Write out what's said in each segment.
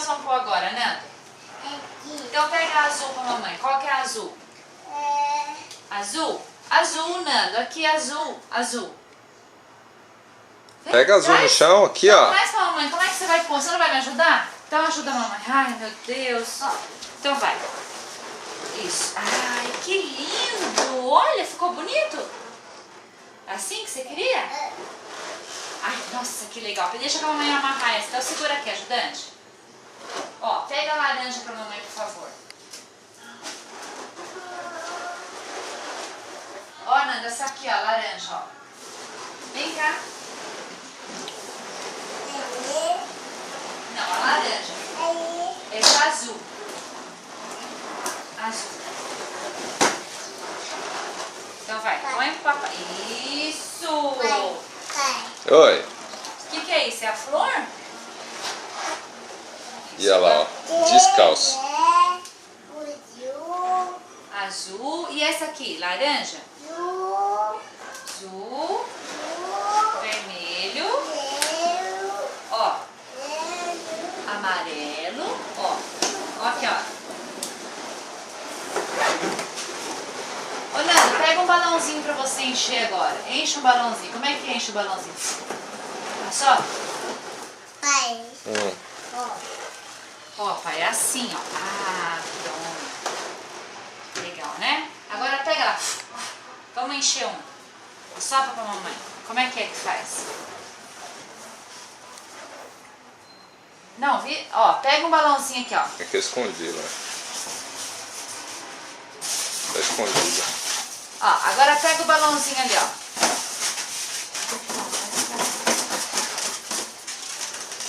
nós vamos pôr agora, Nanda? Então pega a azul pra mamãe. Qual que é a azul? Azul? Azul, Nando. Aqui é azul. Azul. Vem, Pega azul no chão, aqui ó. Traz pra mamãe. Como é que você vai pôr? Você não vai me ajudar? Então ajuda a mamãe. Ai, meu Deus. Então vai. Isso. Ai, que lindo. Olha, ficou bonito. Assim que você queria? Ai, nossa, que legal. Deixa que a mamãe amarrar essa. Então segura aqui, ajudante. Ó, pega a laranja pra mamãe, por favor. Ó, Nanda, essa aqui, ó, laranja, ó. Vem cá. Não, a laranja. Essa é azul. Azul. Então vai, põe pro papai. Isso! Oi. O que é isso? É a flor? E olha lá, ó. Descalço. Azul. E essa aqui, laranja? Azul. Vermelho. Ó. Amarelo. Ó. Ó aqui, ó. Ô, Nanda, pega um balãozinho pra você encher agora. Enche um balãozinho. Como é que enche o balãozinho? Olha só. Ó, pai, é assim, ó. Ah, pronto. Legal, né? Agora pega lá. Vamos encher um. Sopra pra mamãe. Como é que faz? Não, vi? Ó, pega um balãozinho aqui, ó. É que eu escondi lá. Tá escondido. Ó, agora pega o balãozinho ali, ó.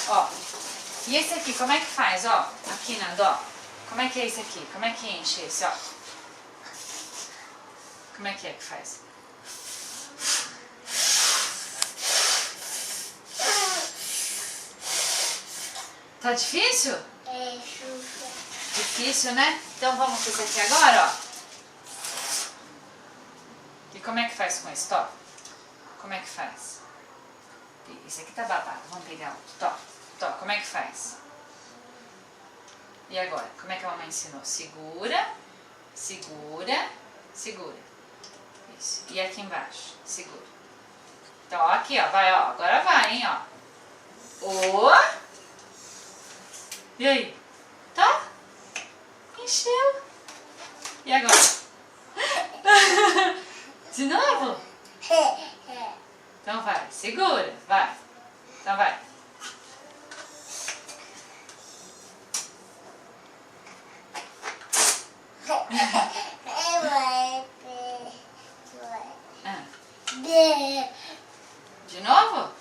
Ó. E esse aqui, como é que faz, ó? Aqui, Nando, ó. Como é que é esse aqui? Como é que enche esse, ó? Como é que faz? Tá difícil? Difícil, né? Então vamos com esse aqui agora, ó. E como é que faz com esse? Tó. Como é que faz? Esse aqui tá babado. Vamos pegar outro. Tó. Tó. Como é que faz? E agora? Como é que a mamãe ensinou? Segura. Segura. Segura. Isso. E aqui embaixo. Segura. Então, ó, aqui, ó. Vai, ó. Agora vai, hein, ó. Ó. E aí? Tá? Encheu. E agora? De novo? Então vai, segura, vai. Então vai. De novo?